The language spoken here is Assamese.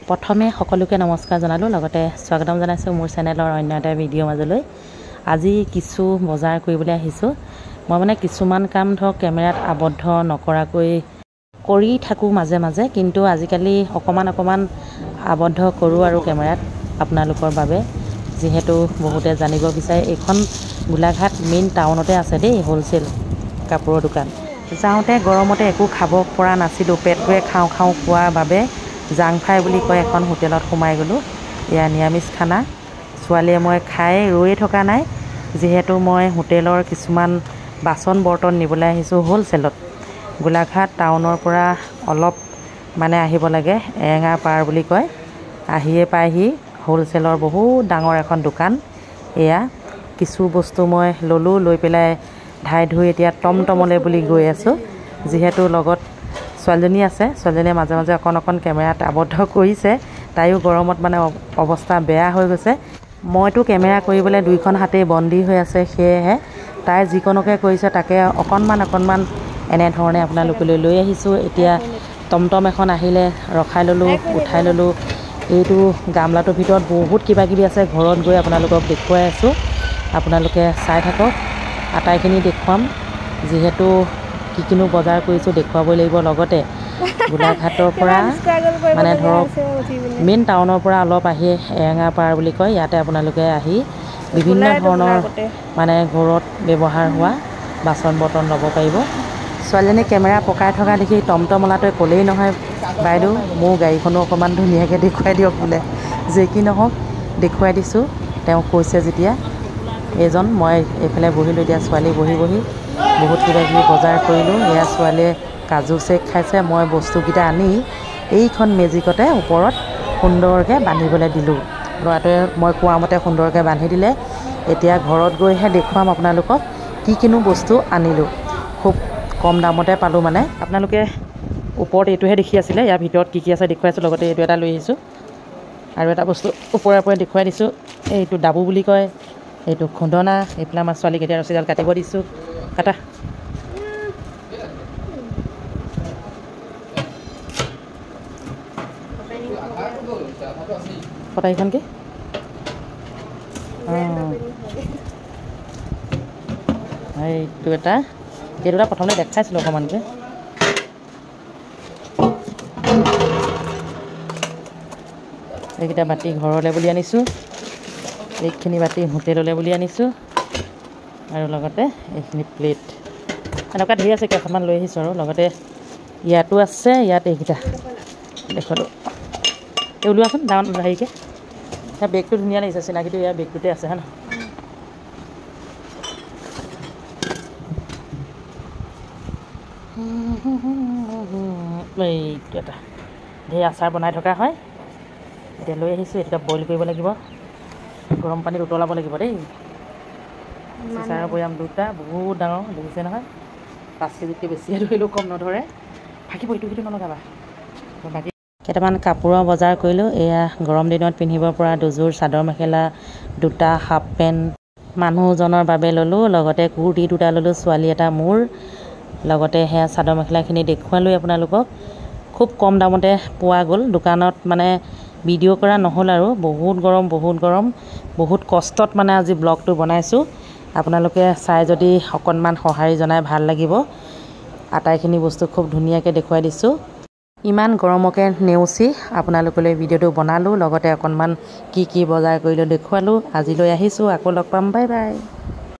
প্ৰথমে সকলোকে নমস্কাৰ জনালোঁ, লগতে স্বাগতম জনাইছোঁ মোৰ চেনেলৰ অন্য এটা ভিডিঅ' মাজলৈ। আজি কিছু বজাৰ কৰিবলৈ আহিছোঁ। মই মানে কিছুমান কাম ধৰক কেমেৰাত আবদ্ধ নকৰাকৈ কৰি থাকোঁ মাজে মাজে, কিন্তু আজিকালি অকণমান আবদ্ধ কৰোঁ আৰু কেমেৰাত আপোনালোকৰ বাবে, যিহেতু বহুতে জানিব বিচাৰে। এইখন গোলাঘাট মেইন টাউনতে আছে দেই, হ'লচেল কাপোৰৰ দোকান। যাওঁতে গৰমতে একো খাব পৰা নাছিলোঁ, পেটটোৱে খাওঁ খোৱাৰ বাবে জাং ফ্ৰাই বুলি কয় এখন হোটেলত সোমাই গ'লোঁ। এয়া নিৰামিষ খানা। ছোৱালীয়ে মই খাই ৰৈয়ে থকা নাই, যিহেতু মই হোটেলৰ কিছুমান বাচন বৰ্তন নিবলৈ আহিছোঁ হ'লচেলত। গোলাঘাট টাউনৰ পৰা অলপ মানে আহিব লাগে, এৰেঙা পাৰ বুলি কয়। আহিয়ে পাইহি হ'লচেলৰ বহুত ডাঙৰ এখন দোকান। এয়া কিছু বস্তু মই ল'লোঁ, লৈ পেলাই ধাই ধুই এতিয়া টমটমলৈ বুলি গৈ আছোঁ। যিহেতু লগত ছোৱালীজনী আছে, ছোৱালীজনীয়ে মাজে মাজে অকণ কেমেৰাত আবদ্ধ কৰিছে। তাইও গৰমত মানে অৱস্থা বেয়া হৈ গৈছে। মইতো কেমেৰা কৰিবলৈ দুইখন হাতেই বন্দী হৈ আছে, সেয়েহে তাই যিকণকে কৰিছে তাকে অকণমান এনেধৰণে আপোনালোকলৈ লৈ আহিছোঁ। এতিয়া টমটম এখন আহিলে, ৰখাই ল'লোঁ, উঠাই ল'লোঁ। এইটো গামলাটোৰ ভিতৰত বহুত কিবাকিবি আছে, ঘৰত গৈ আপোনালোকক দেখুৱাই আছোঁ। আপোনালোকে চাই থাকক, আটাইখিনি দেখুৱাম। যিহেতু কিনো বজাৰ কৰিছোঁ দেখুৱাবই লাগিব। লগতে গোলাঘাটৰ পৰা মানে ধৰক মেইন টাউনৰ পৰা অলপ আহি এৰেঙা পাৰ বুলি কয়, ইয়াতে আপোনালোকে আহি বিভিন্ন ধৰণৰ মানে ঘৰত ব্যৱহাৰ হোৱা বাচন বৰ্তন ল'ব পাৰিব। ছোৱালীজনী কেমেৰা পকাই থকা দেখি টমটমলাটোৱে ক'লেই নহয়, বাইদেউ মোৰ গাড়ীখনো অকণমান ধুনীয়াকৈ দেখুৱাই দিয়ক বোলে। যে কি নহওক দেখুৱাই দিছোঁ, তেওঁ কৈছে যেতিয়া। এইজন মই এইফালে বহিলোঁ, এতিয়া ছোৱালী বহি বহুত কিবাকিবি বজাৰ কৰিলোঁ। এয়া ছোৱালীয়ে কাজু চেক খাইছে। মই বস্তুকেইটা আনি এইখন মেজিকতে ওপৰত সুন্দৰকৈ বান্ধিবলৈ দিলোঁ। ল'ৰাটোৱে মই কোৱা মতে সুন্দৰকৈ বান্ধি দিলে। এতিয়া ঘৰত গৈহে দেখুৱাম আপোনালোকক কিনো বস্তু আনিলোঁ। খুব কম দামতে পালোঁ মানে। আপোনালোকে ওপৰত এইটোহে দেখি আছিলে, ইয়াৰ ভিতৰত কি আছে দেখুৱাইছোঁ। লগতে এইটো এটা লৈ আহিছোঁ, আৰু এটা বস্তু ওপৰে দেখুৱাই দিছোঁ। এইটো ডাবু বুলি কয়, এইটো খুন্দনা। এইফালে আমাৰ ছোৱালীক এতিয়া ৰছীডাল কাটিব দিছোঁ। কাটা কটাইখন কি এইটো এটা প্ৰথমতে দেখাইছিলোঁ অকণমানকৈ। এইকেইটা বাতি ঘৰলৈ বুলি আনিছোঁ, এইখিনি বাতি হোটেললৈ বুলি আনিছোঁ, আৰু লগতে এইখিনি প্লেট। এনেকুৱা ধেৰ আছে, কেইখনমান লৈ আহিছোঁ। আৰু লগতে ইয়াতো আছে, ইয়াত এইকেইটা দেখুৱালোঁ। এই ওলোৱাচোন ডাঙৰ হেৰিকৈ। ইয়াৰ বেগটো ধুনীয়া লাগিছে, চিনাকিটো ইয়াৰ বেগটোতে আছে, হয় ন? এইটো এটা ধেৰ আচাৰ বনাই থকা হয়। এতিয়া লৈ আহিছোঁ, এতিয়া বইল কৰিব লাগিব, গৰম পানীত উতলাব লাগিব দেই। চিচাৰৰ বৈয়াম দুটা, বহুত ডাঙৰ, দেখিছে নহয়। 5 কেজিতকৈ বেছিয়ে ধৰিলোঁ, কম নধৰে। ভাগিব, ইটো নলগাবা। বাকী কেইটামান কাপোৰৰ বজাৰ কৰিলোঁ। এয়া গৰম দিনত পিন্ধিব পৰা দুযোৰ চাদৰ মেখেলা, দুটা হাফ পেণ্ট মানুহজনৰ বাবে ল'লোঁ। লগতে কুৰ্তি দুটা ল'লোঁ, ছোৱালী এটা মোৰ। লগতে সেয়া চাদৰ মেখেলাখিনি দেখুৱালোঁ আপোনালোকক। খুব কম দামতে পোৱা গ'ল। দোকানত মানে ভিডিঅ' কৰা নহ'ল আৰু বহুত গৰম, বহুত কষ্টত মানে আজি ব্লগটো বনাইছোঁ। আপোনালোকে চাই যদি অকণমান সঁহাৰি জনাই ভাল লাগিব। আটাইখিনি বস্তু খুব ধুনীয়াকৈ দেখুৱাই দিছোঁ। ইমান গৰমকে নেওচি আপোনালোকলৈ ভিডিঅ'টো বনালোঁ। লগতে অকণমান কি বজাৰ কৰিলোঁ দেখুৱালোঁ। আজিলৈ আহিছোঁ, আকৌ লগ পাম, বাই বাই।